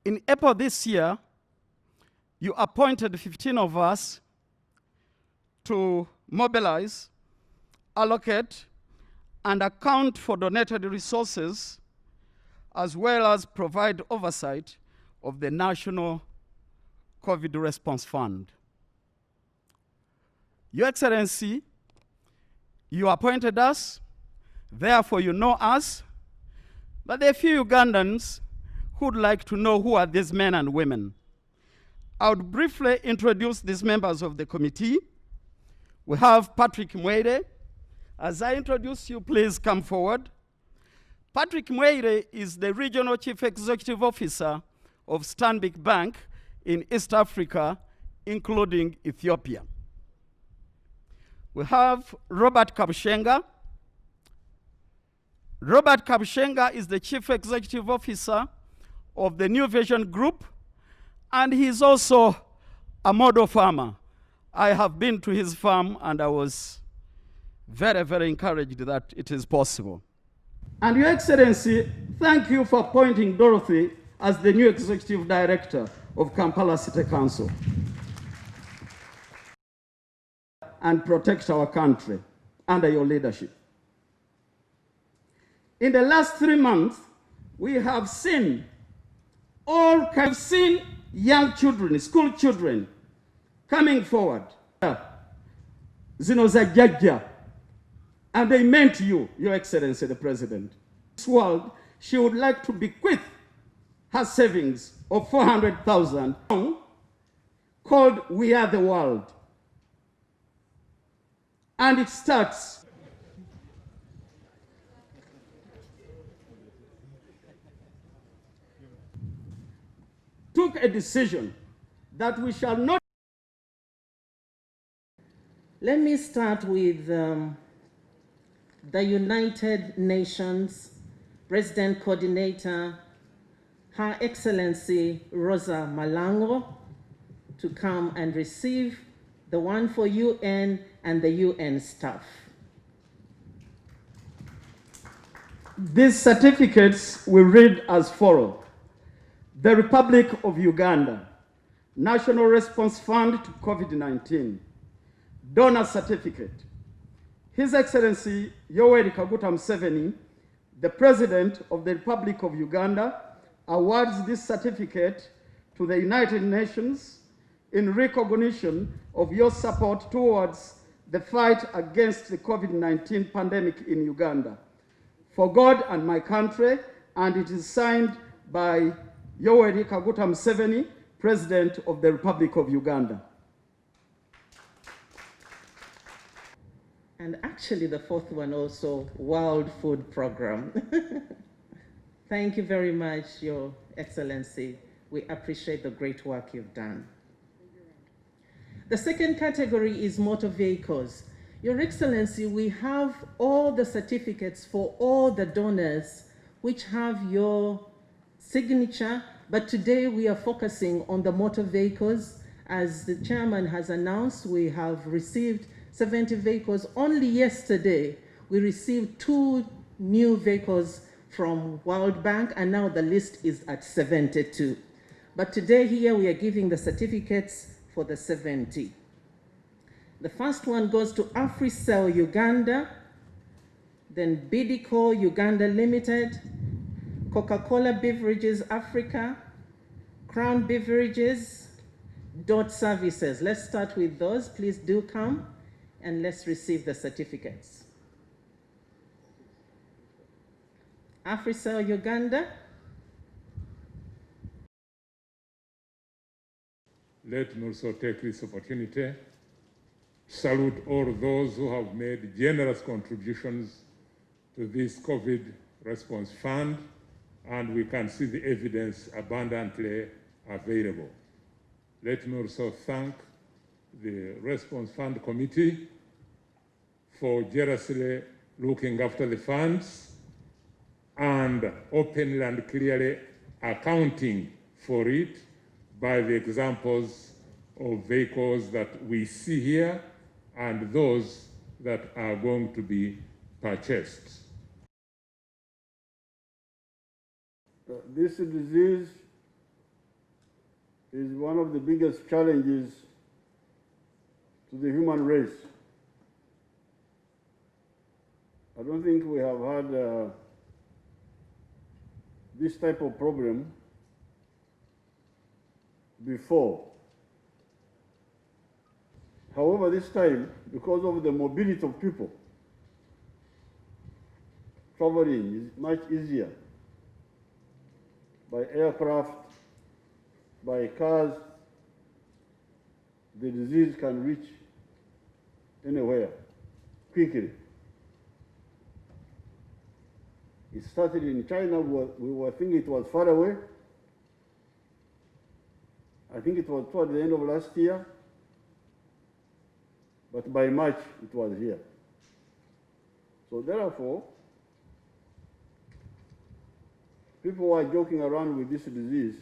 In April this year, you appointed 15 of us to mobilize, allocate, and account for donated resources, as well as provide oversight of the National COVID Response Fund. Your Excellency, you appointed us, therefore you know us, but there are a few Ugandans who would like to know who are these men and women. I would briefly introduce these members of the committee. We have Patrick Mwere. As I introduce you, please come forward. Patrick Mwere is the Regional Chief Executive Officer of Stanbic Bank in East Africa, including Ethiopia. We have Robert Kabushenga. Robert Kabushenga is the Chief Executive Officer of the New Vision Group, and he's also a model farmer. I have been to his farm, and I was very, very encouraged that it is possible. And Your Excellency, thank you for appointing Dorothy as the new Executive Director of Kampala City Council and protect our country under your leadership. In the last 3 months, we have seen young children, school children, coming forward. Zino za jajja. And they meant you, Your Excellency, the President. This world, she would like to bequeath her savings of 400,000 called We Are the World. And it starts took a decision that we shall not. Let me start with the United Nations Resident Coordinator, Her Excellency Rosa Malango, to come and receive the one for UN and the UN staff. These certificates we read as follows. The Republic of Uganda, National Response Fund to COVID-19, Donor Certificate. His Excellency Yoweri Kaguta Museveni, the President of the Republic of Uganda, awards this certificate to the United Nations in recognition of your support towards the fight against the COVID-19 pandemic in Uganda. For God and my country, and it is signed by Yoweri Kaguta Museveni, President of the Republic of Uganda. And actually the fourth one also, World Food Program. Thank you very much, Your Excellency. We appreciate the great work you've done. The second category is motor vehicles. Your Excellency, we have all the certificates for all the donors which have your signature, but today we are focusing on the motor vehicles. As the chairman has announced, we have received 70 vehicles. Only yesterday, we received 2 new vehicles from World Bank, and now the list is at 72. But today here, we are giving the certificates for the 70. The first one goes to AfriCell Uganda, then Bidco Uganda Limited, Coca-Cola Beverages Africa, Crown Beverages, Dot Services. Let's start with those. Please do come and let's receive the certificates. AfriCell Uganda. Let me also take this opportunity to salute all those who have made generous contributions to this COVID response fund, and we can see the evidence abundantly available. Let me also thank the Response Fund Committee for generously looking after the funds and openly and clearly accounting for it by the examples of vehicles that we see here and those that are going to be purchased. This disease is one of the biggest challenges to the human race. I don't think we have had this type of problem before. However, this time, because of the mobility of people, traveling is much easier by aircraft, by cars. The disease can reach anywhere quickly. It started in China. We were thinking it was far away. I think it was toward the end of last year. But by March, it was here. So therefore, people who are joking around with this disease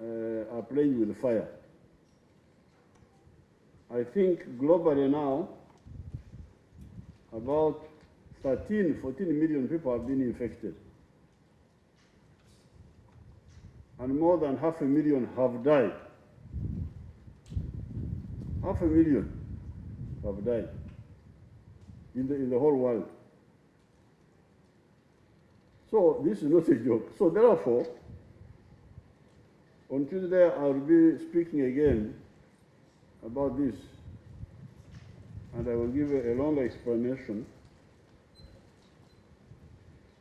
are playing with fire. I think globally now, about 13, 14 million people have been infected. And more than 500,000 have died. 500,000 have died in the whole world. So this is not a joke. So therefore, on Tuesday I'll be speaking again about this, and I will give a longer explanation.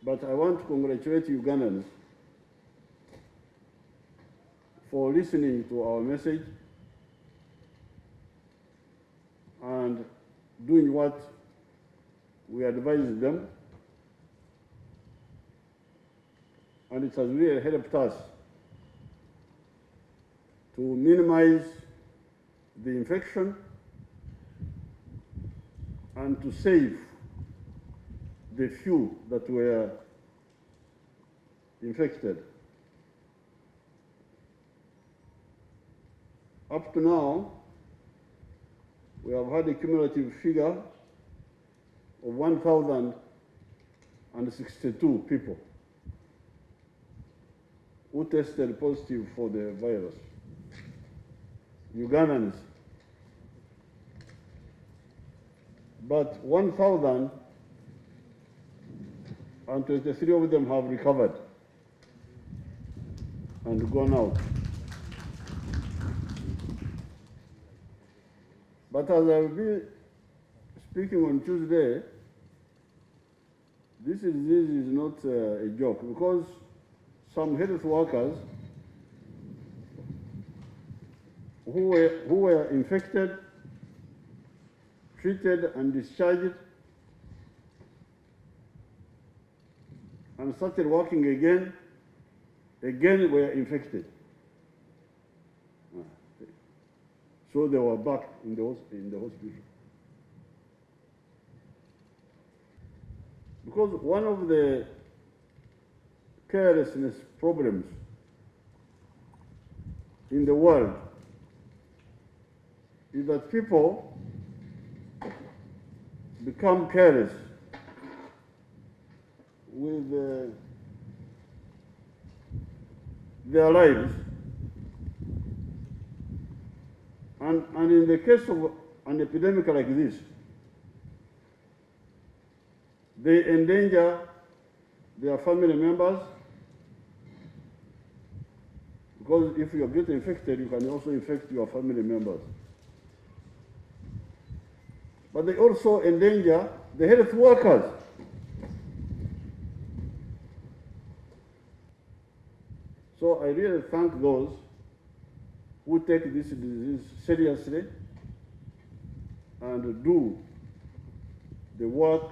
But I want to congratulate Ugandans for listening to our message and doing what we advised them. And it has really helped us to minimize the infection and to save the few that were infected. Up to now, we have had a cumulative figure of 1,062 people who tested positive for the virus. Ugandans. But 1,023 of them have recovered and gone out. But as I will be speaking on Tuesday, this disease is not a joke, because some health workers who were infected, treated and discharged, and started working again were infected. So they were back in the hospital. Because one of the carelessness problems in the world is that people become careless with their lives. And in the case of an epidemic like this, they endanger their family members, because if you get infected, you can also infect your family members. But they also endanger the health workers. So I really thank those who take this disease seriously and do the work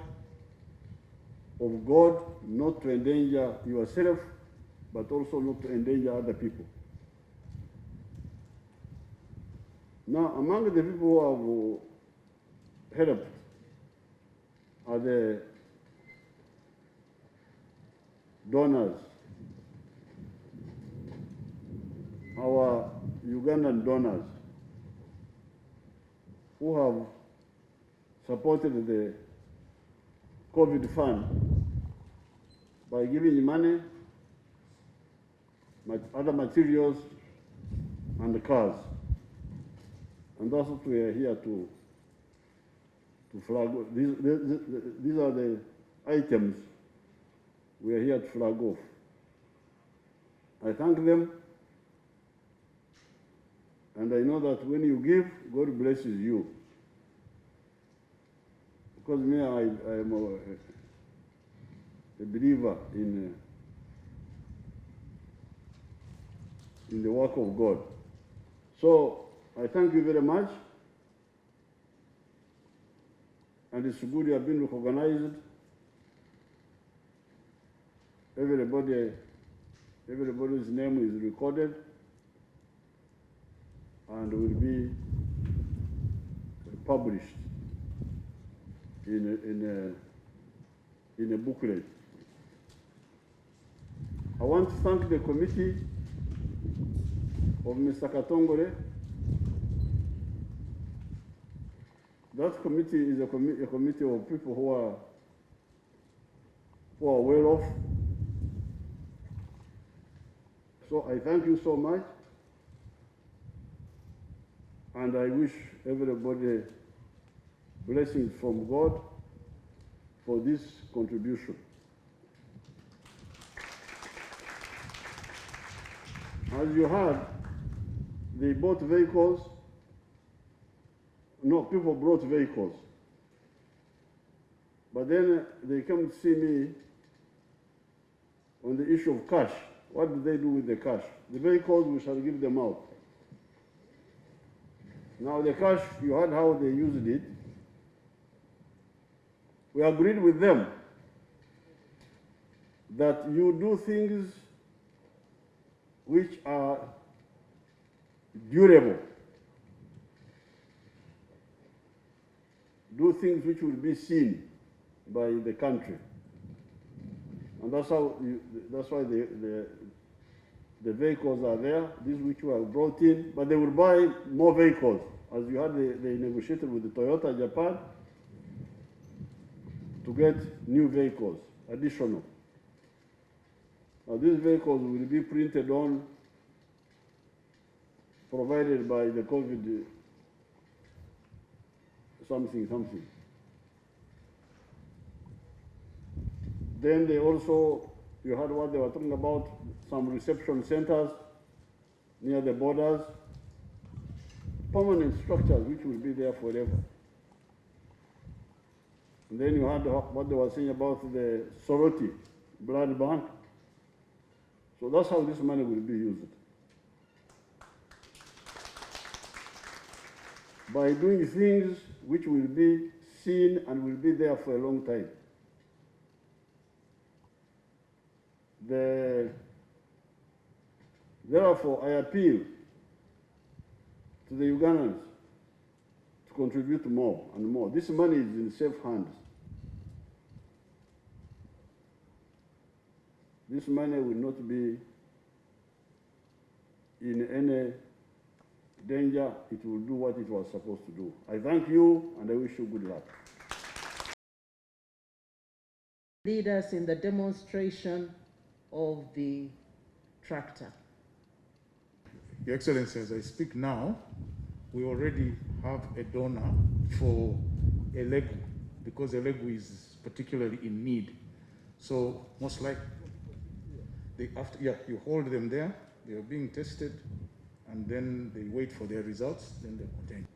of God, not to endanger yourself, but also not to endanger other people. Now, among the people who have helped are the donors, our Ugandan donors, who have supported the COVID fund by giving money, other materials and the cars. And that's what we are here to flag. These are the items we are here to flag off. I thank them, and I know that when you give, God blesses you. Because me, I am a believer in the work of God. So I thank you very much, and it's good you have been recognized. Everybody's name is recorded and will be published in a booklet. I want to thank the committee of Mr. Katongole. That committee is a committee of people who are well off. So I thank you so much, and I wish everybody blessings from God for this contribution. As you heard, they bought vehicles. No, people brought vehicles. But then they came to see me on the issue of cash. What do they do with the cash? The vehicles, we shall give them out. Now the cash, you heard how they used it. We agreed with them that you do things which are durable. Do things which will be seen by the country. And that's why the vehicles are there, these which were brought in, but they will buy more vehicles. As you heard, they negotiated with the Toyota Japan to get new vehicles, additional. Now these vehicles will be printed on, provided by the COVID something. Then they also, you heard what they were talking about, some reception centers near the borders, permanent structures which will be there forever. And then you heard what they were saying about the Soroti blood bank. So that's how this money will be used. By doing things which will be seen and will be there for a long time. Therefore, I appeal to the Ugandans to contribute more and more. This money is in safe hands. This money will not be in any danger. It will do what it was supposed to do. I thank you and I wish you good luck. Lead us in the demonstration of the tractor. Your Excellency, as I speak now, we already have a donor for Elegu, because Elegu is particularly in need. So most likely, you hold them there, they are being tested, and then they wait for their results, then they continue.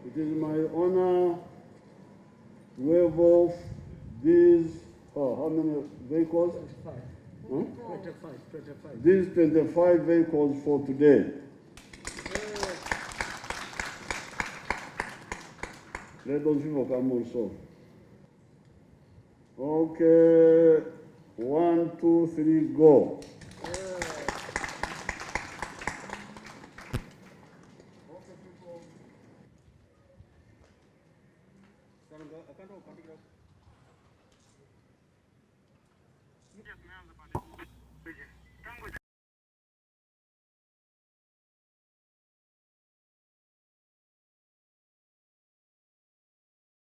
It is my honor to wave off these, how many vehicles? 25. These 25 vehicles for today. Let those people come also. Okay, 1, 2, 3, go. Yes, ma'am.